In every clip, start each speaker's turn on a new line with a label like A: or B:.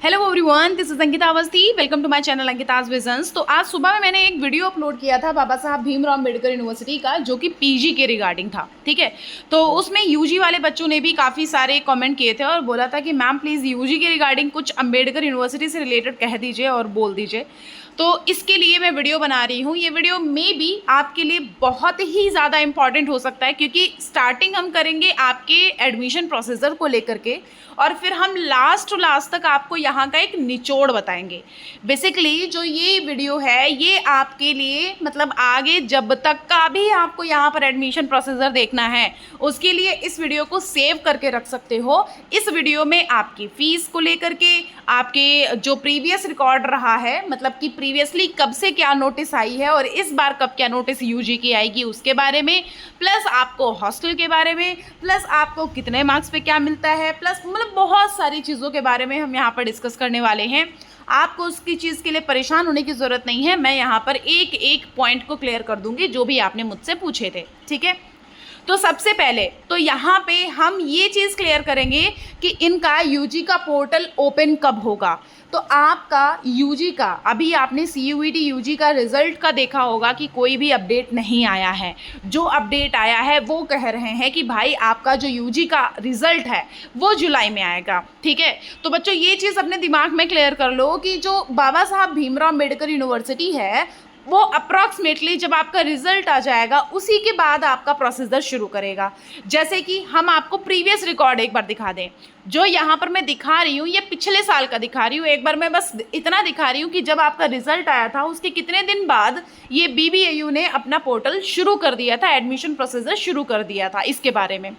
A: Hello everyone, this is Ankita Awasthi. Welcome to my channel Ankita's visions. तो आज सुबह में मैंने एक वीडियो अपलोड किया था बाबा साहब भीमराव अम्बेडकर यूनिवर्सिटी का, जो कि पीजी के रिगार्डिंग था। ठीक है, तो उसमें यूजी वाले बच्चों ने भी काफ़ी सारे कमेंट किए थे और बोला था कि मैम प्लीज़ यूजी के रिगार्डिंग कुछ अम्बेडकर यूनिवर्सिटी से रिलेटेड कह दीजिए और बोल दीजिए। तो इसके लिए मैं वीडियो बना रही हूँ। ये वीडियो मे बी आपके लिए बहुत ही ज़्यादा इंपॉर्टेंट हो सकता है, क्योंकि स्टार्टिंग हम करेंगे आपके एडमिशन प्रोसीजर को लेकर के, और फिर हम लास्ट तक आपको यहाँ का एक निचोड़ बताएंगे। बेसिकली जो ये वीडियो है ये आपके लिए मतलब आगे जब तक का भी आपको यहाँ पर एडमिशन प्रोसीजर देखना है उसके लिए इस वीडियो को सेव करके रख सकते हो। इस वीडियो में आपकी फ़ीस को लेकर के, आपके जो प्रीवियस रिकॉर्ड रहा है, मतलब कि प्रीवियसली कब से क्या नोटिस आई है और इस बार कब क्या नोटिस यूजी की आएगी उसके बारे में, प्लस आपको हॉस्टल के बारे में, प्लस आपको कितने मार्क्स पे क्या मिलता है, प्लस मतलब बहुत सारी चीज़ों के बारे में हम यहाँ पर डिस्कस करने वाले हैं। आपको उसकी चीज़ के लिए परेशान होने की ज़रूरत नहीं है। मैं यहाँ पर एक एक पॉइंट को क्लियर कर दूंगी जो भी आपने मुझसे पूछे थे। ठीक है, तो सबसे पहले तो यहाँ पे हम ये चीज़ क्लियर करेंगे कि इनका यूजी का पोर्टल ओपन कब होगा। तो आपका यूजी का, अभी आपने सीयूईटी यूजी का रिज़ल्ट का देखा होगा कि कोई भी अपडेट नहीं आया है। जो अपडेट आया है वो कह रहे हैं कि भाई आपका जो यूजी का रिज़ल्ट है वो जुलाई में आएगा। ठीक है, तो बच्चों ये चीज़ अपने दिमाग में क्लियर कर लो कि जो बाबा साहब भीमराव अम्बेडकर यूनिवर्सिटी है वो अप्रॉक्सीमेटली जब आपका रिजल्ट आ जाएगा उसी के बाद आपका प्रोसीजर शुरू करेगा। जैसे कि हम आपको प्रीवियस रिकॉर्ड एक बार दिखा दें। जो यहाँ पर मैं दिखा रही हूँ ये पिछले साल का दिखा रही हूँ। एक बार मैं बस इतना दिखा रही हूँ कि जब आपका रिजल्ट आया था उसके कितने दिन बाद ये बीबीएयू ने अपना पोर्टल शुरू कर दिया था, एडमिशन प्रोसीजर शुरू कर दिया था। इसके बारे में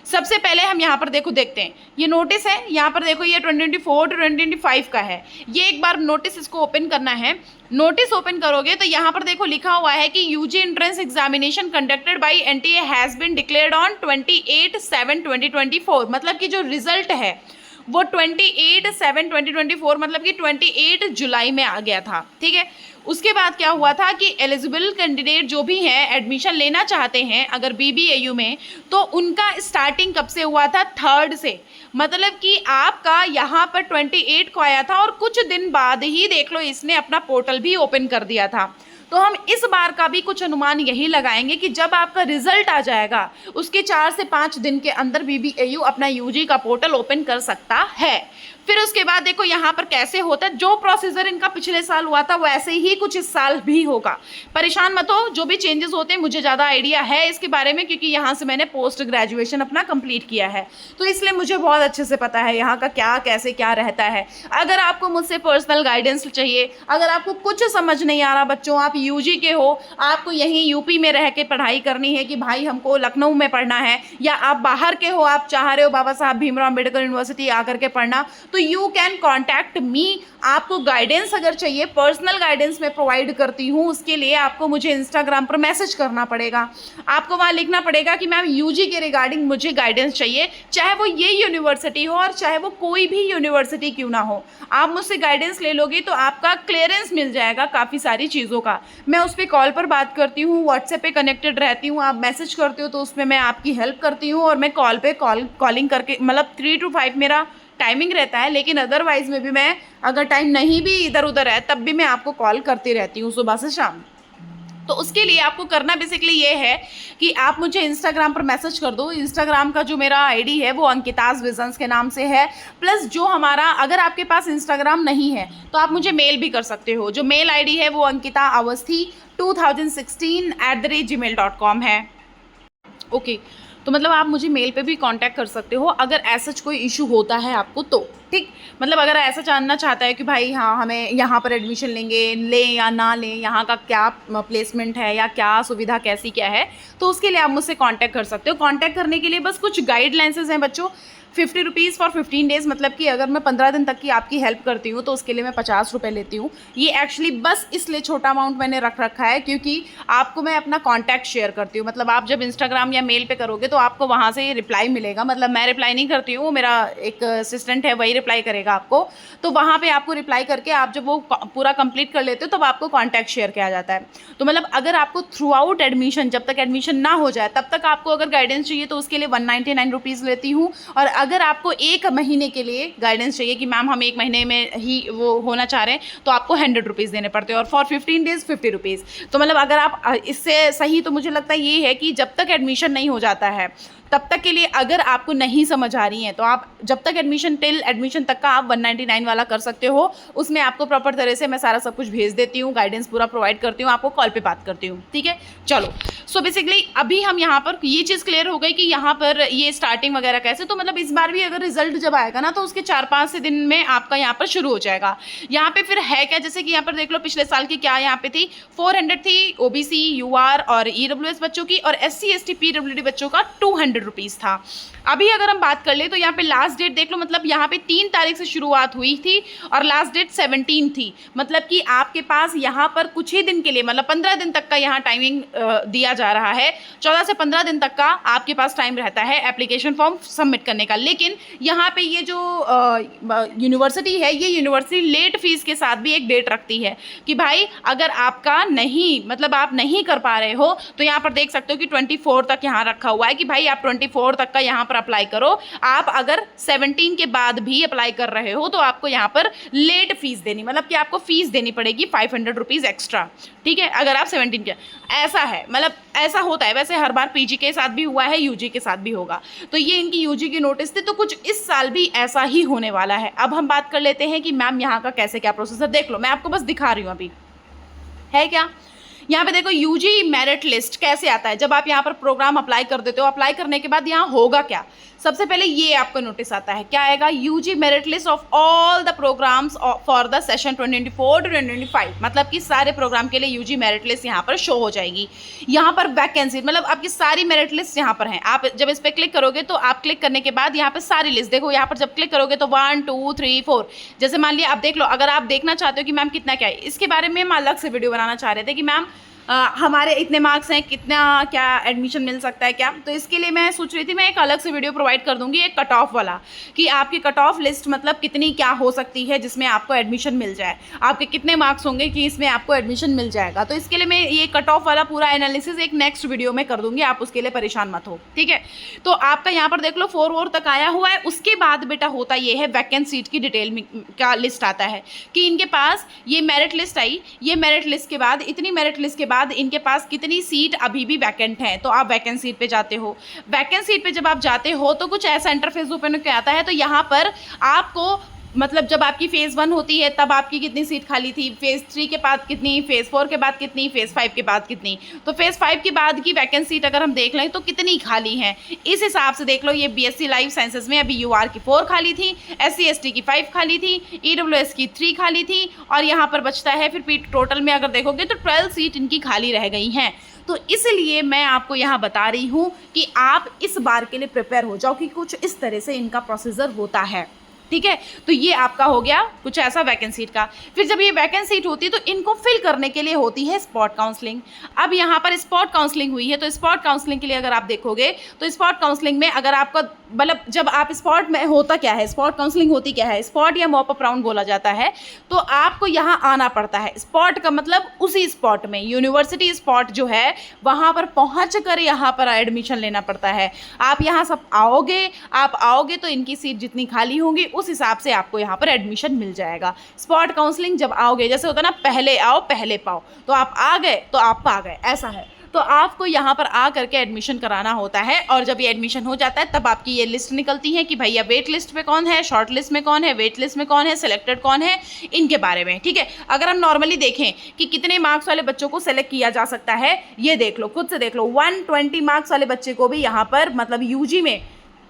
A: सबसे पहले हम यहाँ पर देखते हैं। ये नोटिस है, यहाँ पर देखो ये 2024 टू 2025 का है। ये एक बार नोटिस इसको ओपन करना है। नोटिस ओपन करोगे तो यहाँ पर देखो लिखा हुआ है कि UG entrance examination conducted by NTA has been declared on 28/7/2024। मतलब कि जो रिजल्ट है वो 28/7/2024 मतलब कि 28 जुलाई में आ गया था। ठीक है, उसके बाद क्या हुआ था कि एलिजिबल कैंडिडेट जो भी हैं एडमिशन लेना चाहते हैं अगर बीबीएयू में, तो उनका स्टार्टिंग कब से हुआ था? 3rd से। मतलब कि आपका यहाँ पर 28 को आया था और कुछ दिन बाद ही देख लो इसने अपना पोर्टल भी ओपन कर दिया था। तो हम इस बार का भी कुछ अनुमान यही लगाएंगे कि जब आपका रिजल्ट आ जाएगा उसके 4 से 5 दिन के अंदर बीबीएयू अपना यूजी का पोर्टल ओपन कर सकता है। फिर उसके बाद देखो यहाँ पर कैसे होता है, जो प्रोसीजर इनका पिछले साल हुआ था वैसे ही कुछ इस साल भी होगा। परेशान मत हो, जो भी चेंजेस होते हैं मुझे ज़्यादा आइडिया है इसके बारे में, क्योंकि यहाँ से मैंने पोस्ट ग्रेजुएशन अपना कंप्लीट किया है, तो इसलिए मुझे बहुत अच्छे से पता है यहाँ का क्या कैसे क्या रहता है। अगर आपको मुझसे पर्सनल गाइडेंस चाहिए, अगर आपको कुछ समझ नहीं आ रहा बच्चों, आप यूजी के हो, आपको यहीं यूपी में रह के पढ़ाई करनी है कि भाई हमको लखनऊ में पढ़ना है, या आप बाहर के हो, आप चाह रहे हो बाबा साहब भीमराव अम्बेडकर यूनिवर्सिटी आकर के पढ़ना, तो यू कैन कॉन्टैक्ट मी। आपको गाइडेंस अगर चाहिए, पर्सनल गाइडेंस मैं प्रोवाइड करती हूँ, उसके लिए आपको मुझे इंस्टाग्राम पर मैसेज करना पड़ेगा। आपको वहाँ लिखना पड़ेगा कि मैम यूजी के रिगार्डिंग मुझे गाइडेंस चाहिए, चाहे वो ये यूनिवर्सिटी हो और चाहे वो कोई भी यूनिवर्सिटी क्यों ना हो। आप मुझसे गाइडेंस ले लोगे तो आपका क्लियरेंस मिल जाएगा काफ़ी सारी चीज़ों का। मैं उस पर कॉल पर बात करती हूँ, व्हाट्सएप पे कनेक्टेड रहती हूँ, आप मैसेज करते हो तो उसमें मैं आपकी हेल्प करती हूँ, और मैं कॉल पे कॉलिंग करके मतलब 3 to 5 मेरा टाइमिंग रहता है। लेकिन अदरवाइज में भी मैं अगर टाइम नहीं भी इधर उधर है तब भी मैं आपको कॉल करती रहती हूँ सुबह से शाम। तो उसके लिए आपको करना बेसिकली ये है कि आप मुझे इंस्टाग्राम पर मैसेज कर दो। इंस्टाग्राम का जो मेरा आईडी है वो अंकिताज विजन्स के नाम से है। प्लस जो हमारा, अगर आपके पास इंस्टाग्राम नहीं है तो आप मुझे मेल भी कर सकते हो। जो मेल आईडी है वो ankitaawasthi2016@gmail.com है। ओके, तो मतलब आप मुझे मेल पे भी कांटेक्ट कर सकते हो अगर ऐसा कोई इशू होता है आपको तो। ठीक, मतलब अगर ऐसा जानना चाहता है कि भाई हाँ हमें यहाँ पर एडमिशन लें या ना लें, यहाँ का क्या प्लेसमेंट है या क्या सुविधा कैसी क्या है, तो उसके लिए आप मुझसे कांटेक्ट कर सकते हो। कांटेक्ट करने के लिए बस कुछ गाइडलाइंसेस हैं बच्चों। 50 रुपीज़ फॉर 15 डेज़, मतलब कि अगर मैं 15 दिन तक की आपकी हेल्प करती हूँ तो उसके लिए मैं 50 रुपये लेती हूँ। ये एक्चुअली बस इसलिए छोटा अमाउंट मैंने रख रखा है क्योंकि आपको मैं अपना कॉन्टैक्ट शेयर करती हूँ। मतलब आप जब इंस्टाग्राम या मेल पे करोगे तो आपको वहाँ से रिप्लाई मिलेगा। मतलब मैं रिप्लाई नहीं करती हूँ, मेरा एक असिस्टेंट है वही रिप्लाई करेगा आपको। तो वहाँ पर आपको रिप्लाई करके आप जब वो पूरा कंप्लीट कर लेते हो तब आपको कॉन्टैक्ट शेयर किया जाता है। तो मतलब अगर आपको थ्रू आउट एडमिशन, जब तक एडमिशन ना हो जाए तब तक आपको अगर गाइडेंस चाहिए तो उसके लिए 199 रुपीज़ लेती हूँ। और अगर आपको 1 महीने के लिए गाइडेंस चाहिए कि मैम हम 1 महीने में ही वो होना चाह रहे हैं, तो आपको 100 रुपीज़ देने पड़ते हैं, और फॉर 15 डेज़ 50 रुपीज़। तो मतलब अगर आप इससे सही तो मुझे लगता है ये है कि जब तक एडमिशन नहीं हो जाता है तब तक के लिए अगर आपको नहीं समझ आ रही हैं तो आप जब तक एडमिशन तक का आप 199 वाला कर सकते हो। उसमें आपको प्रॉपर तरह से मैं सारा सब कुछ भेज देती हूँ, गाइडेंस पूरा प्रोवाइड करती हूँ, आपको कॉल पे बात करती हूँ, ठीक है। चलो, सो बेसिकली अभी हम यहाँ पर ये चीज़ क्लियर हो गई कि यहाँ पर ये स्टार्टिंग वगैरह कैसे, तो मतलब इस बार भी अगर रिजल्ट जब आएगा ना तो उसके 4-5 दिन में आपका यहाँ पर शुरू हो जाएगा। यहाँ पे फिर है क्या, जैसे कि यहाँ पर देख लो पिछले साल की क्या यहाँ पे थी, 400 थी ओबीसी, यूआर और ईडब्ल्यूएस बच्चों की, और एससी एसटी पीडब्ल्यूडी बच्चों का 200 रुपीज़ था। अभी अगर हम बात कर ले तो यहाँ पे लास्ट डेट देख लो, मतलब यहाँ पे 3 तारीख से शुरुआत हुई थी और लास्ट डेट 17 थी। मतलब कि आपके पास यहाँ पर कुछ ही दिन के लिए, मतलब 15 दिन तक का यहाँ टाइमिंग दिया जा रहा है। 14 से 15 दिन तक का आपके पास टाइम रहता है एप्लीकेशन फॉर्म सबमिट करने का। लेकिन यहाँ पे ये जो यूनिवर्सिटी है, ये यूनिवर्सिटी लेट फीस के साथ भी एक डेट रखती है कि भाई अगर आपका नहीं, मतलब आप नहीं कर पा रहे हो, तो यहाँ पर देख सकते हो कि 24 तक यहाँ रखा हुआ है कि भाई आप 24 तक का यहाँ पर अप्लाई करो। आप अगर 17 के बाद भी अप्लाई कर रहे हो तो आपको यहाँ पर लेट फीस देनी, मतलब कि आपको फीस देनी पड़ेगी 500 रुपीज़ एक्स्ट्रा, ठीक है, अगर आप 17 के। ऐसा है, मतलब ऐसा होता है, वैसे हर बार पीजी के साथ भी हुआ है, यूजी के साथ भी होगा। तो ये इनकी यूजी की नोटिस थी, तो कुछ इस साल भी ऐसा ही होने वाला है। अब हम बात कर लेते हैं कि मैम यहाँ का कैसे क्या प्रोसेसर, देख लो मैं आपको बस दिखा रही हूँ अभी है क्या। यहाँ पे देखो यूजी मेरिट लिस्ट कैसे आता है, जब आप यहाँ पर प्रोग्राम अप्लाई कर देते हो, अप्लाई करने के बाद यहाँ होगा क्या, सबसे पहले ये आपको नोटिस आता है, क्या आएगा, UG merit list of all the programs for the session 2024 to 2025। मतलब कि सारे प्रोग्राम के लिए यूजी मेरिट लिस्ट यहाँ पर शो हो जाएगी। यहाँ पर वैकेंसी, मतलब आपकी सारी मेरिट लिस्ट यहाँ पर हैं। आप जब इस पर क्लिक करोगे तो आप क्लिक करने के बाद यहाँ पर सारी लिस्ट देखो, यहाँ पर जब क्लिक करोगे तो 1 2 3 4, जैसे मान लिया आप देख लो। अगर आप देखना चाहते हो कि मैम कितना क्या है, इसके बारे में हम अलग से वीडियो बनाना चाह रहे थे कि मैम हमारे इतने मार्क्स हैं, कितना क्या एडमिशन मिल सकता है क्या, तो इसके लिए मैं सोच रही थी मैं एक अलग से वीडियो प्रोवाइड कर दूंगी, एक कट ऑफ वाला, कि आपकी कट ऑफ लिस्ट मतलब कितनी क्या हो सकती है जिसमें आपको एडमिशन मिल जाए, आपके कितने मार्क्स होंगे कि इसमें आपको एडमिशन मिल जाएगा। तो इसके लिए मैं ये कट ऑफ वाला पूरा एनालिसिस एक नेक्स्ट वीडियो में कर दूंगी, आप उसके लिए परेशान मत हो, ठीक है। तो आपका यहाँ पर देख लो 4 तक आया हुआ है। उसके बाद बेटा होता ये है वैकेंट सीट की डिटेल का लिस्ट आता है कि इनके पास ये मेरिट लिस्ट आई, ये मेरिट लिस्ट के बाद इतनी मेरिट लिस्ट के बाद इनके पास कितनी सीट अभी भी वैकेंट है, तो आप वैकेंट सीट पे जाते हो। वैकेंट सीट पे जब आप जाते हो तो कुछ ऐसा इंटरफेस ओपन होकर आता है। तो यहाँ पर आपको मतलब जब आपकी फेज़ 1 होती है तब आपकी कितनी सीट खाली थी, फेज़ 3 के बाद कितनी, फेज़ 4 के बाद कितनी, फेज़ 5 के बाद कितनी। तो फेज़ 5 के बाद की वैकेंट सीट अगर हम देख लें तो कितनी खाली हैं, इस हिसाब से देख लो। ये बीएससी लाइफ साइंसेज में अभी यूआर की 4 खाली थी, एससी एसटी की 5 खाली थी, ईडब्ल्यूएस की 3 खाली थी, और यहाँ पर बचता है फिर टोटल में अगर देखोगे तो 12 सीट इनकी खाली रह गई हैं। तो इसलिए मैं आपको यहाँ बता रही हूँ कि आप इस बार के लिए प्रिपेयर हो जाओ कि कुछ इस तरह से इनका प्रोसीजर होता है, ठीक है। तो ये आपका हो गया कुछ ऐसा वैकेंट सीट का। फिर जब ये वैकेंट सीट होती है तो इनको फिल करने के लिए होती है स्पॉट काउंसलिंग। अब यहाँ पर स्पॉट काउंसलिंग हुई है, तो स्पॉट काउंसलिंग के लिए अगर आप देखोगे तो स्पॉट काउंसलिंग में अगर आपका मतलब जब आप स्पॉट में, होता क्या है स्पॉट काउंसलिंग होती क्या है, स्पॉट या मॉप अप राउंड बोला जाता है। तो आपको यहाँ आना पड़ता है, स्पॉट का मतलब उसी स्पॉट में, यूनिवर्सिटी स्पॉट जो है वहाँ पर पहुँच कर यहाँ पर एडमिशन लेना पड़ता है। आप यहाँ सब आओगे तो इनकी सीट जितनी खाली होंगी उस हिसाब से आपको यहाँ पर एडमिशन मिल जाएगा। स्पॉट काउंसलिंग जब आओगे, जैसे होता है ना पहले आओ पहले पाओ, तो आप आ गए तो आप पा गए, ऐसा है। तो आपको यहाँ पर आ करके एडमिशन कराना होता है, और जब ये एडमिशन हो जाता है तब आपकी ये लिस्ट निकलती है कि भैया वेट लिस्ट पे कौन है, शॉर्ट लिस्ट में कौन है, वेट लिस्ट में कौन है, सिलेक्टेड कौन है, इनके बारे में, ठीक है। अगर हम नॉर्मली देखें कि कितने मार्क्स वाले बच्चों को सेलेक्ट किया जा सकता है, ये देख लो, खुद से देख लो। 120 मार्क्स वाले बच्चे को भी यहाँ पर मतलब यूजी में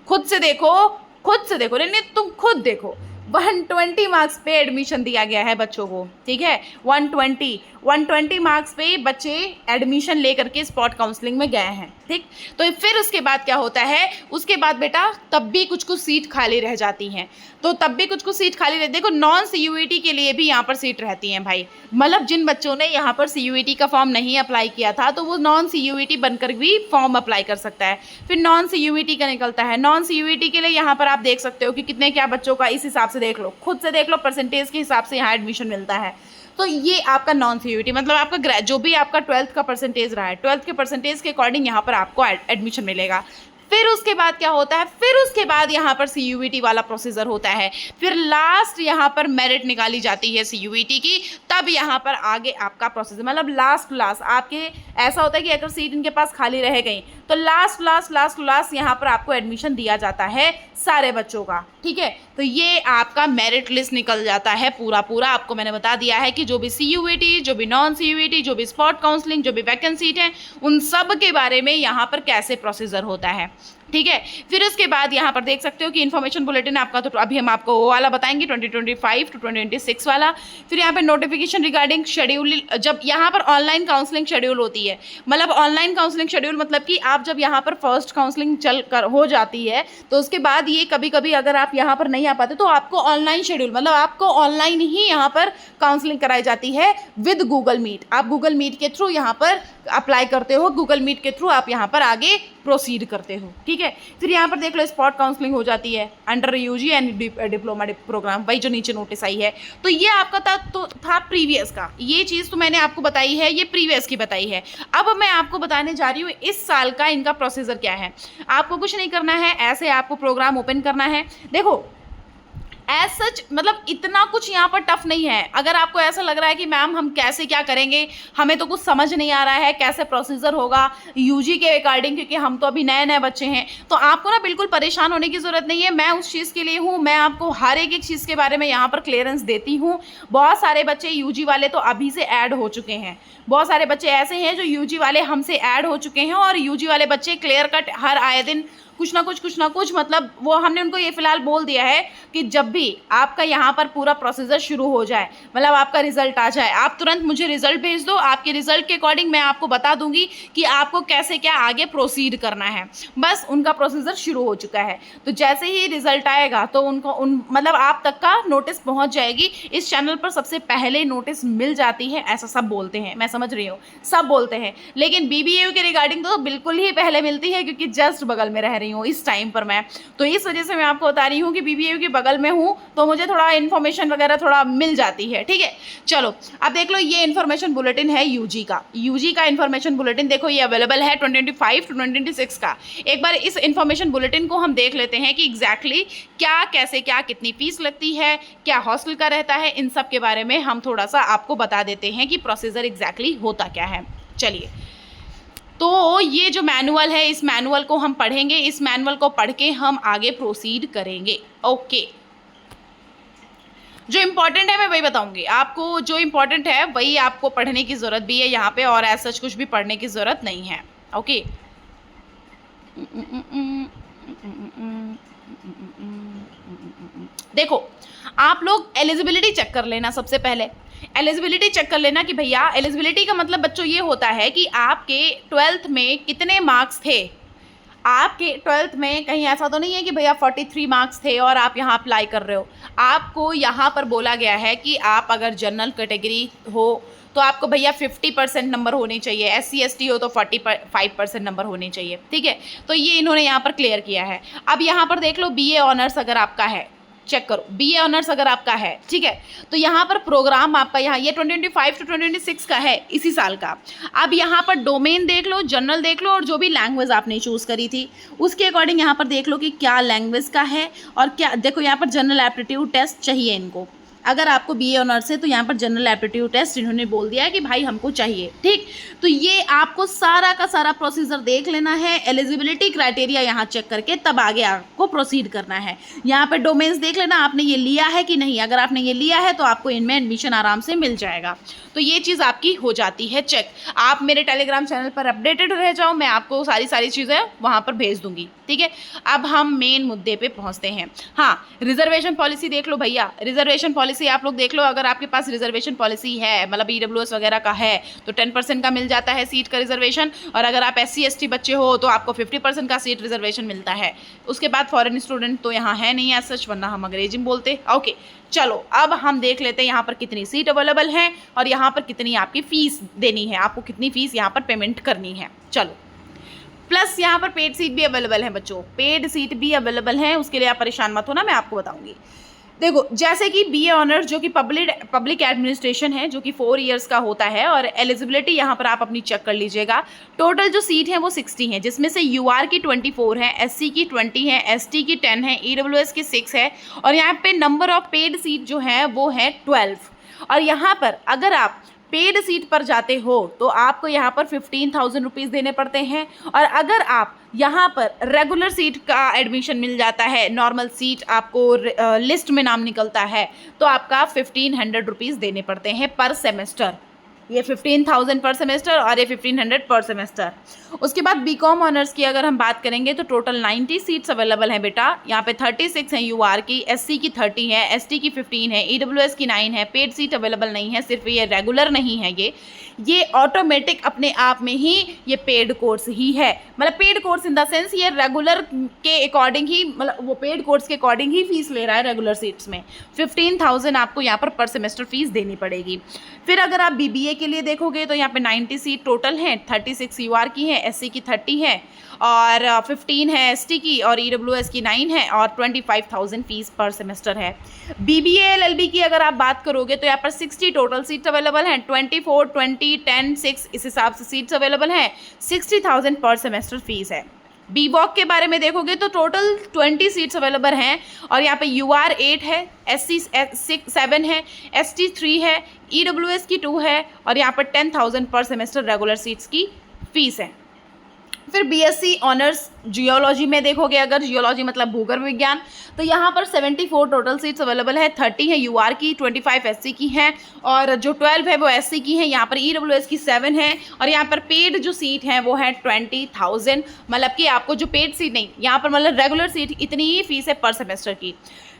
A: खुद से देखो नहीं तुम खुद देखो, 120 मार्क्स पे एडमिशन दिया गया है बच्चों को, ठीक है। 120 मार्क्स पे बच्चे एडमिशन लेकर के स्पॉट काउंसलिंग में गए हैं, ठीक। तो फिर उसके बाद क्या होता है, उसके बाद बेटा तब भी कुछ सीट खाली रह जाती हैं। तो तब भी कुछ सीट खाली रहती, देखो नॉन सीयूईटी के लिए भी यहाँ पर सीट रहती हैं भाई। मतलब जिन बच्चों ने यहाँ पर सीयूईटी का फॉर्म नहीं अप्लाई किया था तो वो नॉन सीयूईटी बनकर भी फॉर्म अप्लाई कर सकता है। फिर नॉन सीयूईटी का निकलता है, नॉन सीयूईटी के लिए यहाँ पर आप देख सकते हो कि कितने क्या बच्चों का, इस हिसाब से देख लो, खुद से देख लो, परसेंटेज के हिसाब से यहाँ एडमिशन मिलता है। तो ये आपका नॉन सीयूईटी मतलब आपका जो भी आपका 12th का परसेंटेज रहा है, 12th के परसेंटेज के अकॉर्डिंग यहाँ पर आपको एडमिशन मिलेगा। फिर उसके बाद क्या होता है, फिर उसके बाद यहाँ पर CUET वाला प्रोसीजर होता है, फिर लास्ट यहाँ पर मेरिट निकाली जाती है CUET की, तब यहाँ पर आगे आपका प्रोसीजर, मतलब लास्ट आपके ऐसा होता है कि अगर सीट इनके पास खाली रह गई तो लास्ट यहाँ पर आपको एडमिशन दिया जाता है सारे बच्चों का, ठीक है। तो ये आपका मेरिट लिस्ट निकल जाता है पूरा आपको मैंने बता दिया है कि जो भी CUET, जो भी नॉन CUET, जो भी स्पॉट काउंसलिंग, जो भी वैकेंसी सीट है, उन सब के बारे में यहाँ पर कैसे प्रोसीजर होता है, ठीक है। फिर उसके बाद यहाँ पर देख सकते हो कि इन्फॉर्मेशन बुलेटिन आपका, तो अभी हम आपको वो वाला बताएंगे 2025 to 2026 वाला। फिर यहाँ पे नोटिफिकेशन रिगार्डिंग शेड्यूल, जब यहाँ पर ऑनलाइन काउंसलिंग शेड्यूल होती है, मतलब ऑनलाइन काउंसलिंग शेड्यूल मतलब कि आप जब यहाँ पर फर्स्ट काउंसलिंग हो जाती है तो उसके बाद ये कभी अगर आप यहाँ पर नहीं आ पाते तो आपको ऑनलाइन शेड्यूल, मतलब आपको ऑनलाइन ही यहाँ पर काउंसलिंग कराई जाती है विद गूगल मीट। आप गूगल मीट के थ्रू यहाँ पर अप्लाई करते हो, गूगल मीट के थ्रू आप यहाँ पर आगे प्रोसीड करते हो, ठीक है। फिर यहाँ पर देख लो स्पॉट काउंसलिंग हो जाती है under UG and diploma program, वही जो नीचे नोटिस आई है। तो ये आपका था प्रीवियस का, ये चीज़ तो मैंने आपको बताई है, ये प्रीवियस की बताई है। अब मैं आपको बताने जा रही हूँ इस साल का इनका प्रोसीजर क्या है। आपको कुछ नहीं करना है, ऐसे आपको प्रोग्राम ओपन करना है। देखो एज सच मतलब इतना कुछ यहाँ पर टफ नहीं है। अगर आपको ऐसा लग रहा है कि मैम हम कैसे क्या करेंगे, हमें तो कुछ समझ नहीं आ रहा है कैसे प्रोसीजर होगा UG के अकॉर्डिंग, क्योंकि हम तो अभी नए बच्चे हैं, तो आपको ना बिल्कुल परेशान होने की ज़रूरत नहीं है। मैं उस चीज़ के लिए हूँ, मैं आपको हर एक चीज़ के बारे में यहाँ पर क्लियरेंस देती हूँ। बहुत सारे बच्चे UG वाले तो अभी से ऐड हो चुके हैं, बहुत सारे बच्चे ऐसे हैं जो UG वाले हमसे ऐड हो चुके हैं, और UG वाले बच्चे क्लियर कट हर आए दिन कुछ ना कुछ मतलब वो हमने उनको ये फिलहाल बोल दिया है कि जब भी आपका यहाँ पर पूरा प्रोसीजर शुरू हो जाए, मतलब आपका रिजल्ट आ जाए, आप तुरंत मुझे रिजल्ट भेज दो। आपके रिजल्ट के अकॉर्डिंग मैं आपको बता दूंगी कि आपको कैसे क्या आगे प्रोसीड करना है। बस उनका प्रोसीजर शुरू हो चुका है, तो जैसे ही रिजल्ट आएगा तो मतलब आप तक का नोटिस पहुँच जाएगी। इस चैनल पर सबसे पहले नोटिस मिल जाती है, ऐसा सब बोलते हैं, मैं समझ रही हूँ सब बोलते हैं, लेकिन BBAU के रिगार्डिंग तो बिल्कुल ही पहले मिलती है, क्योंकि जस्ट बगल में रह रही हूँ इस टाइम पर मैं, तो इस वजह से मैं आपको बता रही हूँ कि BBAU के बगल में हूँ, तो मुझे थोड़ा इन्फॉर्मेशन वगैरह थोड़ा मिल जाती है, ठीक है। चलो अब देख लो, ये इन्फॉर्मेशन बुलेटिन है UG का इन्फॉर्मेशन बुलेटिन देखो, ये अवेलेबल है 2025 to 2026 का। एक बार इस इन्फॉर्मेशन बुलेटिन को हम देख लेते हैं कि एग्जैक्टली क्या कैसे क्या कितनी फीस लगती है, क्या हॉस्टल का रहता है, इन सब के बारे में हम थोड़ा सा आपको बता देते हैं कि प्रोसीजर एग्जैक्टली होता क्या है। चलिए, तो ये जो मैनुअल है, इस मैनुअल को हम पढ़ेंगे, इस मैनुअल को पढ़ के हम आगे प्रोसीड करेंगे। ओके, जो इम्पोर्टेंट है मैं वही बताऊंगी आपको, जो इम्पोर्टेंट है वही आपको पढ़ने की ज़रूरत भी है यहाँ पे, और ऐसा कुछ भी पढ़ने की ज़रूरत नहीं है। ओके, देखो आप लोग एलिजिबिलिटी चेक कर लेना। सबसे पहले एलिजिबिलिटी चेक कर लेना कि भैया एलिजिबिलिटी का मतलब बच्चों ये होता है कि आपके 12th में कितने मार्क्स थे। आपके 12th में कहीं ऐसा तो नहीं है कि भैया 43 मार्क्स थे और आप यहाँ अप्लाई कर रहे हो। आपको यहाँ पर बोला गया है कि आप अगर जनरल कैटेगरी हो तो आपको भैया 50% नंबर होने चाहिए, SC ST हो तो 45% नंबर होने चाहिए, ठीक है। तो ये इन्होंने यहाँ पर क्लियर किया है। अब यहाँ पर देख लो, BA ऑनर्स अगर आपका है, चेक करो, BA ऑनर्स अगर आपका है, ठीक है, तो यहाँ पर प्रोग्राम आपका यहाँ ये 2025 to 2026 का है, इसी साल का। अब यहाँ पर डोमेन देख लो, जनरल देख लो, और जो भी लैंग्वेज आपने चूज़ करी थी उसके अकॉर्डिंग यहाँ पर देख लो कि क्या लैंग्वेज का है, और क्या देखो यहाँ पर जनरल एप्टीट्यूड टेस्ट चाहिए इनको। अगर आपको BA ऑनर्स है तो यहाँ पर जनरल एप्टीट्यूड टेस्ट इन्होंने बोल दिया है कि भाई हमको चाहिए, ठीक। तो ये आपको सारा का सारा प्रोसीजर देख लेना है, एलिजिबिलिटी क्राइटेरिया यहाँ चेक करके तब आगे आपको प्रोसीड करना है। यहाँ पर डोमेन्स देख लेना आपने ये लिया है कि नहीं, अगर आपने ये लिया है तो आपको इनमें एडमिशन आराम से मिल जाएगा। तो ये चीज़ आपकी हो जाती है चेक। आप मेरे टेलीग्राम चैनल पर अपडेटेड रह जाओ, मैं आपको सारी चीज़ें वहाँ पर भेज दूँगी, ठीक है। अब हम मेन मुद्दे पे पहुँचते हैं। हाँ, रिजर्वेशन पॉलिसी देख लो भैया, रिजर्वेशन पॉलिसी आप लोग देख लो। अगर आपके पास रिजर्वेशन पॉलिसी है, मतलब EWS वगैरह का है, तो 10% का मिल जाता है सीट का रिजर्वेशन, और अगर आप SC ST बच्चे हो तो आपको 50% का सीट रिजर्वेशन मिलता है। उसके बाद फॉरेन स्टूडेंट तो यहाँ है नहीं एज सच, वरना हम अंग्रेजी में बोलते। ओके, चलो अब हम देख लेते हैं यहाँ पर कितनी सीट अवेलेबल है और यहाँ पर कितनी आपकी फ़ीस देनी है, आपको कितनी फ़ीस यहाँ पर पेमेंट करनी है। चलो, प्लस यहाँ पर पेड सीट भी अवेलेबल है बच्चों, पेड सीट भी अवेलेबल है, उसके लिए आप परेशान मत होना, मैं आपको बताऊंगी। देखो जैसे कि बीए ऑनर्स जो कि पब्लिक एडमिनिस्ट्रेशन है, जो कि 4 इयर्स का होता है, और एलिजिबिलिटी यहाँ पर आप अपनी चेक कर लीजिएगा। टोटल जो सीट है वो 60 है, जिसमें से यूआर की 24 है, एससी की 20 है, एसटी की 10 है, ईडब्ल्यूएस की 6 है, और यहाँ पे नंबर ऑफ पेड सीट जो है वो है 12। और यहाँ पर अगर आप पेड सीट पर जाते हो तो आपको यहाँ पर 15,000 रुपीज़ देने पड़ते हैं, और अगर आप यहाँ पर रेगुलर सीट का एडमिशन मिल जाता है, नॉर्मल सीट आपको लिस्ट में नाम निकलता है, तो आपका 1,500 रुपीज़ देने पड़ते हैं पर सेमेस्टर। ये 15,000 पर सेमेस्टर और ये 1,500 पर सेमेस्टर। उसके बाद बीकॉम ऑनर्स की अगर हम बात करेंगे तो टोटल 90 सीट्स अवेलेबल हैं बेटा। यहाँ पे 36 हैं यूआर की, एससी की 30 है, एसटी की 15 है, ईडब्ल्यूएस की 9 है। पेड सीट अवेलेबल नहीं है, सिर्फ ये रेगुलर नहीं है, ये ऑटोमेटिक अपने आप में ही ये पेड कोर्स ही है। मतलब paid course in the sense ये रेगुलर के अकॉर्डिंग ही, मतलब वो पेड कोर्स के अकॉर्डिंग ही फीस ले रहा है रेगुलर सीट्स में। 15,000 आपको यहाँ पर सेमेस्टर फीस देनी पड़ेगी। फिर अगर आप बीबीए के लिए देखोगे तो यहाँ पे 90 सीट टोटल हैं, 36 यूआर की है, एससी की 30 है, और 15 है एसटी की, और ईडब्ल्यूएस की 9 है, और 25,000 फीस पर सेमेस्टर है। बीबीए एलएलबी की अगर आप बात करोगे तो यहाँ पर 60 टोटल सीट्स अवेलेबल हैं, 24, 20, 10, 6 इस हिसाब से सीट्स अवेलेबल हैं। 60,000 पर सेमेस्टर फीस है। बी वॉक के बारे में देखोगे तो टोटल 20 सीट्स अवेलेबल हैं, और यहाँ पे यूआर 8 है, एससी 7 है, एसटी 3 है, ईडब्ल्यूएस की 2 है, और यहाँ पर 10,000 पर सेमेस्टर रेगुलर सीट्स की फीस है। फिर बीएससी ऑनर्स जियोलॉजी में देखोगे, अगर जियोलॉजी मतलब भूगर्भ विज्ञान, तो यहाँ पर 74 टोटल सीट्स अवेलेबल है। 30 है यूआर की, 25 एससी की हैं, और जो 12 है वो एससी की हैं। यहाँ पर ईडब्ल्यूएस की 7 है, और यहाँ पर पेड जो सीट है वो है 20,000। मतलब कि आपको जो पेड सीट नहीं, यहाँ पर मतलब रेगुलर सीट इतनी ही फीस है पर सेमेस्टर की।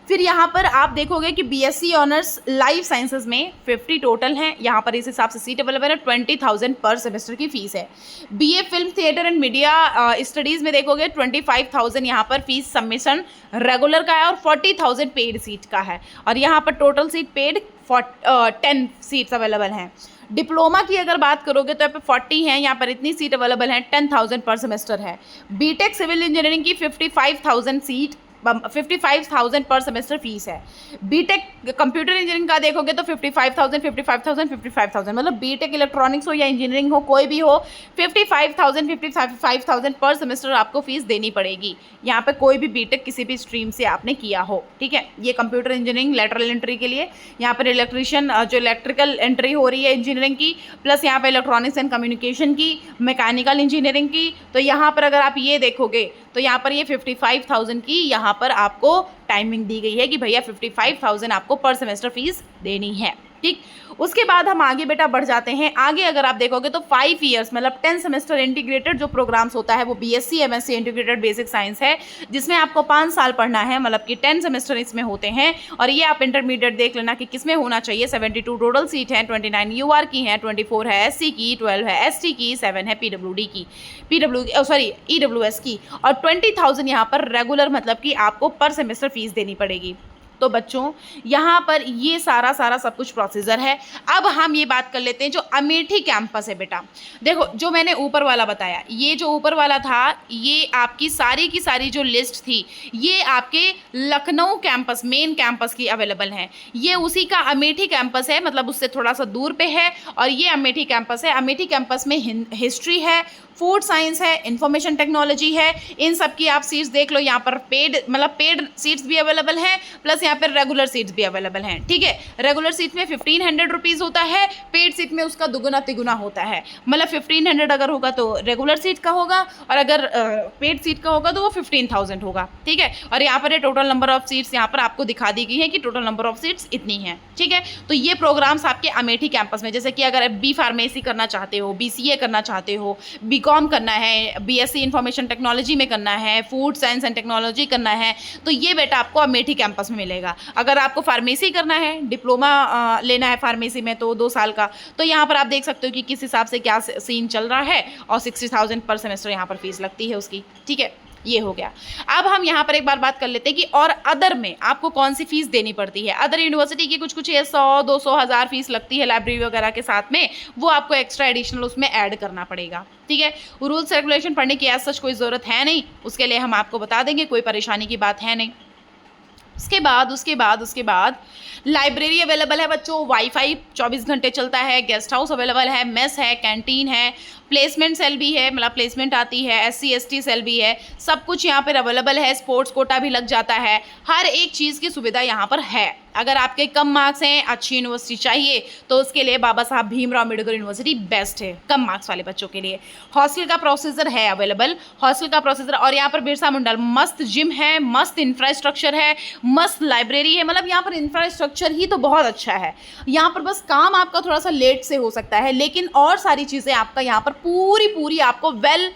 A: फिर यहाँ पर आप देखोगे कि बीएससी ऑनर्स लाइफ साइंसेज में 50 टोटल हैं, यहाँ पर इस हिसाब से सीट अवेलेबल है। 20,000 पर सेमेस्टर की फीस है। BA film theatre and media studies में देखोगे 25,000 यहाँ पर फीस सबमिशन रेगुलर का है, और 40,000 पेड सीट का है, और यहाँ पर total seat paid 10 seats available हैं। डिप्लोमा की अगर बात करोगे तो यहाँ पे 40 हैं, यहाँ पर इतनी सीट अवेलेबल हैं, 10,000 पर सेमेस्टर है। बीटेक सिविल इंजीनियरिंग की 55,000 पर सेमेस्टर फीस है। बीटेक कंप्यूटर इंजीनियरिंग का देखोगे तो 55,000 मतलब बीटेक इलेक्ट्रॉनिक्स हो या इंजीनियरिंग हो, कोई भी हो, 55,000 पर सेमेस्टर आपको फीस देनी पड़ेगी। यहाँ पे कोई भी बीटेक किसी भी स्ट्रीम से आपने किया हो, ठीक है। ये कंप्यूटर इंजीनियरिंग लेटरल एंट्री के लिए, यहाँ पर इलेक्ट्रिशियन जो इलेक्ट्रिकल एंट्री हो रही है इंजीनियरिंग की, प्लस यहाँ पर इलेक्ट्रॉनिक्स एंड कम्युनिकेशन की, मैकेनिकल इंजीनियरिंग की। तो यहाँ पर अगर आप ये देखोगे तो यहाँ पर ये 55,000 की यहाँ पर आपको टाइमिंग दी गई है कि भैया 55,000 आपको पर सेमेस्टर फीस देनी है, ठीक। उसके बाद हम आगे बेटा बढ़ जाते हैं। आगे अगर आप देखोगे तो 5 ईयर्स मतलब 10 सेमेस्टर इंटीग्रेटेड जो प्रोग्राम्स होता है वो BSc MSc integrated basic science है, जिसमें आपको 5 साल पढ़ना है, मतलब कि 10 सेमेस्टर इसमें होते हैं। और ये आप इंटरमीडिएट देख लेना कि किसमें होना चाहिए। 72 टोटल सीट हैं, 29 यूआर की हैं, 24 है एससी की, 12 है एसटी की, 7 है ईडब्ल्यूएस की, और 20,000 यहाँ पर रेगुलर मतलब कि आपको पर सेमेस्टर फीस देनी पड़ेगी। तो बच्चों यहाँ पर ये सारा सब कुछ प्रोसीजर है। अब हम ये बात कर लेते हैं जो अमेठी कैंपस है बेटा। देखो जो मैंने ऊपर वाला बताया, ये जो ऊपर वाला था ये आपकी सारी की सारी जो लिस्ट थी ये आपके लखनऊ कैंपस मेन कैंपस की अवेलेबल है। ये उसी का अमेठी कैंपस है, मतलब उससे थोड़ा सा दूर पे है, और ये अमेठी कैंपस है। अमेठी कैंपस में हिस्ट्री है, फूड साइंस है, इंफॉर्मेशन टेक्नोलॉजी है, इन सब की आप सीट्स देख लो। यहाँ पर पेड सीट्स भी अवेलेबल हैं, प्लस यहाँ पर रेगुलर सीट्स भी अवेलेबल हैं, ठीक है। रेगुलर सीट में 1,500 रुपीज़ होता है, पेड सीट में उसका दुगुना तिगुना होता है। मतलब 1,500 अगर होगा तो रेगुलर सीट का होगा, और अगर पेड सीट का होगा तो वो 15,000 होगा, ठीक है। और यहाँ पर टोटल नंबर ऑफ सीट्स यहाँ पर आपको दिखा दी गई है कि टोटल नंबर ऑफ सीट्स इतनी है, ठीक है। तो ये प्रोग्राम्स आपके अमेठी कैंपस में, जैसे कि अगर बी फार्मेसी करना चाहते हो, बीसीए करना चाहते हो, बीकॉम करना है, बीएससी इंफॉर्मेशन टेक्नोलॉजी में करना है, फूड साइंस एंड टेक्नोलॉजी करना है, तो ये बेटा आपको अमेठी कैंपस में मिलेगा। अगर आपको फार्मेसी करना है, डिप्लोमा लेना है फार्मेसी में तो 2 साल का, तो यहाँ पर आप देख सकते हो कि किस हिसाब से क्या सीन चल रहा है, और 60,000 पर सेमेस्टर यहाँ पर फीस लगती है उसकी, ठीक है। ये हो गया। अब हम यहाँ पर एक बार बात कर लेते हैं कि और अदर में आपको कौन सी फीस देनी पड़ती है। अदर यूनिवर्सिटी की कुछ 100, 200, 1000 फीस लगती है लाइब्रेरी वगैरह के साथ में, वो आपको एक्स्ट्रा एडिशनल उसमें ऐड करना पड़ेगा, ठीक है। रूल्स रेगुलेशन पढ़ने की ऐसा कोई ज़रूरत है नहीं, उसके लिए हम आपको बता देंगे, कोई परेशानी की बात है नहीं। उसके बाद लाइब्रेरी अवेलेबल है बच्चों, वाईफाई 24 घंटे चलता है, गेस्ट हाउस अवेलेबल है, मेस है, कैंटीन है, प्लेसमेंट सेल भी है, मतलब प्लेसमेंट आती है, SC ST सेल भी है, सब कुछ यहाँ पर अवेलेबल है, स्पोर्ट्स कोटा भी लग जाता है, हर एक चीज़ की सुविधा यहाँ पर है। अगर आपके कम मार्क्स हैं, अच्छी यूनिवर्सिटी चाहिए, तो उसके लिए बाबा साहब भीमराव अम्बेडकर यूनिवर्सिटी बेस्ट है कम मार्क्स वाले बच्चों के लिए। हॉस्टल का प्रोसीजर है अवेलेबल, हॉस्टल का प्रोसीजर, और यहाँ पर बिरसा मुंडा मस्त जिम है, मस्त इंफ्रास्ट्रक्चर है, मस्त लाइब्रेरी है, मतलब यहाँ पर इंफ्रास्ट्रक्चर ही तो बहुत अच्छा है। यहाँ पर बस काम आपका थोड़ा सा लेट से हो सकता है, लेकिन और सारी चीज़ें आपका यहाँ पर पूरी आपको वेल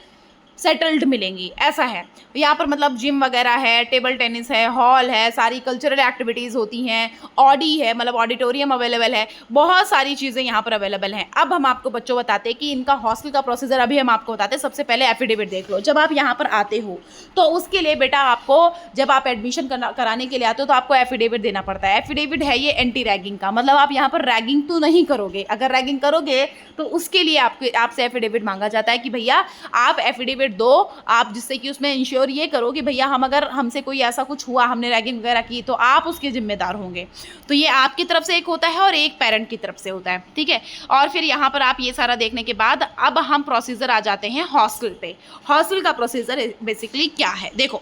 A: सेटल्ड मिलेंगी, ऐसा है। यहाँ पर मतलब जिम वगैरह है, टेबल टेनिस है, हॉल है, सारी कल्चरल एक्टिविटीज़ होती हैं, ऑडी है, मतलब ऑडिटोरियम अवेलेबल है, बहुत सारी चीज़ें यहाँ पर अवेलेबल हैं। अब हम आपको बच्चों बताते हैं कि इनका हॉस्टल का प्रोसीजर अभी हम आपको बताते हैं। सबसे पहले एफिडेविट देख लो। जब आप यहाँ पर आते हो तो उसके लिए बेटा आपको, जब आप एडमिशन कराने के लिए आते हो तो आपको एफिडेविट देना पड़ता है। एफिडेविट है ये एंटी रैगिंग का, मतलब आप यहाँ पर रैगिंग तो नहीं करोगे। अगर रैगिंग करोगे तो उसके लिए आपसे एफिडेविट मांगा जाता है कि भैया आप एफिडेविट दो आप, जिससे कि उसमें इंश्योर ये करो कि भैया हम अगर हमसे कोई ऐसा कुछ हुआ, हमने रैगिंग वगैरह की, तो आप उसके जिम्मेदार होंगे। तो ये आपकी तरफ से एक होता है और एक पेरेंट की तरफ से होता है, ठीक है। और फिर यहाँ पर आप ये सारा देखने के बाद अब हम प्रोसीजर आ जाते हैं हॉस्टल पे। हॉस्टल का प्रोसीजर बेसिकली क्या है, देखो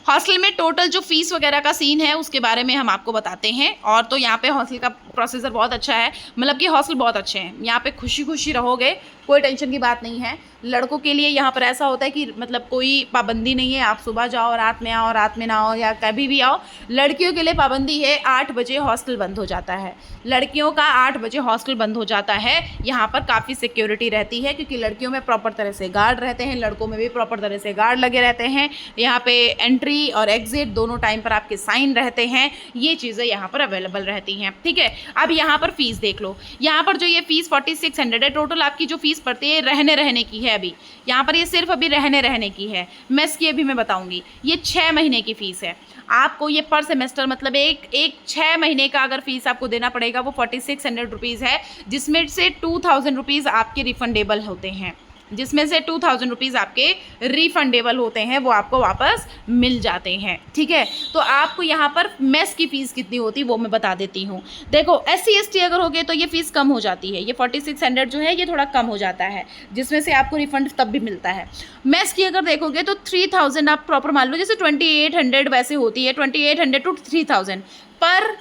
A: हॉस्टल में टोटल जो फीस वगैरह का सीन है उसके बारे में हम आपको बताते हैं। और तो यहाँ पे हॉस्टल का प्रोसीजर बहुत अच्छा है, मतलब कि हॉस्टल बहुत अच्छे हैं, यहाँ पे खुशी रहोगे, कोई टेंशन की बात नहीं है। लड़कों के लिए यहाँ पर ऐसा होता है कि मतलब कोई पाबंदी नहीं है, आप सुबह जाओ रात में आओ, रात में ना आओ या कभी भी आओ। लड़कियों के लिए पाबंदी है, 8 बजे हॉस्टल बंद हो जाता है, लड़कियों का 8 बजे हॉस्टल बंद हो जाता है। यहाँ पर काफ़ी सिक्योरिटी रहती है क्योंकि लड़कियों में प्रॉपर तरह से गार्ड रहते हैं, लड़कों में भी प्रॉपर तरह से गार्ड लगे रहते हैं। यहाँ पे एंट्री और एग्जिट दोनों टाइम पर आपके साइन रहते हैं, ये चीज़ें यहाँ पर अवेलेबल रहती हैं, ठीक है। अब यहाँ पर फीस देख लो, यहाँ पर जो ये फीस 4600 है, टोटल आपकी जो फीस पड़ती है रहने की है। अभी यहाँ पर ये सिर्फ अभी रहने की है, मेस की अभी मैं बताऊंगी। ये 6 महीने की फीस है, आपको ये पर सेमेस्टर मतलब एक 6 महीने का अगर फीस आपको देना पड़ेगा वो 4600 रुपीज़ है, जिसमें से 2000 रुपीज़ आपके रिफंडेबल होते हैं, जिसमें से 2000 रुपीज़ आपके रिफंडेबल होते हैं, वो आपको वापस मिल जाते हैं, ठीक है। तो आपको यहाँ पर मेस की फ़ीस कितनी होती है वो मैं बता देती हूँ। देखो SC ST अगर होगे तो ये फ़ीस कम हो जाती है, ये 4600 जो है ये थोड़ा कम हो जाता है, जिसमें से आपको रिफंड तब भी मिलता है। मेस की अगर देखोगे तो 3000 आप प्रॉपर मान लो, जैसे 2800 वैसे होती है, 2800 to 3000 पर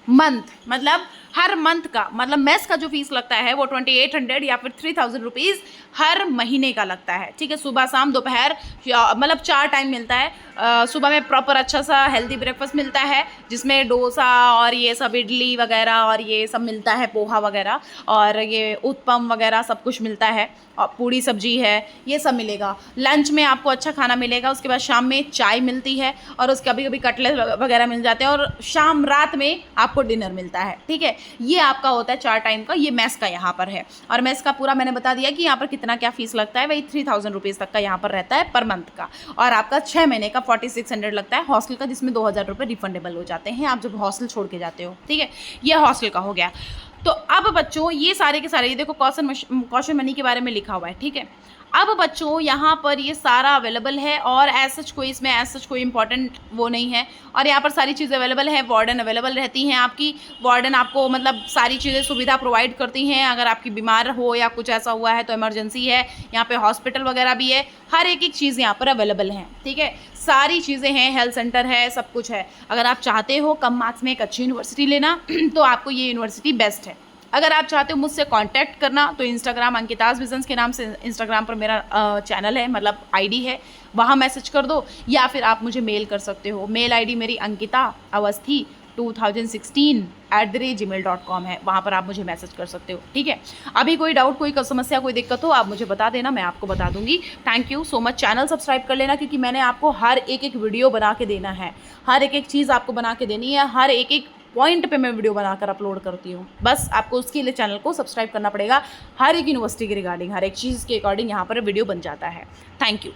A: मंथ, मतलब हर मंथ का, मतलब मेस का जो फीस लगता है वो 2800 या फिर 3000 रुपीज़ हर महीने का लगता है, ठीक है। सुबह शाम दोपहर मतलब 4 टाइम मिलता है। सुबह में प्रॉपर अच्छा सा हेल्दी ब्रेकफास्ट मिलता है, जिसमें डोसा और ये सब इडली वगैरह और ये सब मिलता है, पोहा वगैरह और ये उत्पम वगैरह सब कुछ मिलता है, और पूड़ी सब्जी है, ये सब मिलेगा। लंच में आपको अच्छा खाना मिलेगा, उसके बाद शाम में चाय मिलती है और उसके कभी कभी कटलेट वगैरह मिल जाते हैं, और शाम रात में आपको डिनर मिलता है, ठीक है। ये आपका होता है 4 टाइम का, ये मेस का यहाँ पर है। और मेस का पूरा मैंने बता दिया कि यहाँ पर कितना क्या फीस लगता है, वही 3000 रुपीज़ तक का यहाँ पर रहता है पर मंथ का, और आपका 6 महीने का 4600 लगता है हॉस्टल का, जिसमें 2000 रुपये रिफंडेबल हो जाते हैं आप जब हॉस्टल छोड़ के जाते हो, ठीक है। ये हॉस्टल का हो गया। तो अब बच्चों ये सारे के सारे, ये देखो कॉशन मनी के बारे में लिखा हुआ है, ठीक है। अब बच्चों यहाँ पर ये सारा अवेलेबल है, और इसमें एज सच कोई इंपॉर्टेंट वो नहीं है, और यहाँ पर सारी चीज़ें अवेलेबल है। वार्डन अवेलेबल रहती हैं आपकी, वार्डन आपको मतलब सारी चीज़ें सुविधा प्रोवाइड करती हैं। अगर आपकी बीमार हो या कुछ ऐसा हुआ है तो इमरजेंसी है, यहाँ पे हॉस्पिटल वगैरह भी है, हर एक चीज़ यहाँ पर अवेलेबल है, ठीक है। सारी चीज़ें हैं, हेल्थ सेंटर है, सब कुछ है। अगर आप चाहते हो कम मार्क्स में एक अच्छी यूनिवर्सिटी लेना तो आपको ये यूनिवर्सिटी बेस्ट है। अगर आप चाहते हो मुझसे कांटेक्ट करना तो इंस्टाग्राम अंकिताज विजन्स के नाम से इंस्टाग्राम पर मेरा चैनल है, मतलब आईडी है, वहाँ मैसेज कर दो, या फिर आप मुझे मेल कर सकते हो। मेल आईडी मेरी ankita2016@gmail.com है, वहाँ पर आप मुझे मैसेज कर सकते हो, ठीक है। अभी कोई डाउट, कोई समस्या, कोई दिक्कत हो आप मुझे बता देना, मैं आपको बता दूंगी। Thank you so much. Channel subscribe कर लेना, क्योंकि मैंने आपको हर एक वीडियो बना के देना है, हर एक चीज़ आपको बना के देनी है, हर एक पॉइंट पे मैं वीडियो बनाकर अपलोड करती हूँ। बस आपको उसके लिए चैनल को सब्सक्राइब करना पड़ेगा। हर एक यूनिवर्सिटी के रिगार्डिंग, हर एक चीज़ के अकॉर्डिंग यहाँ पर वीडियो बन जाता है। Thank you.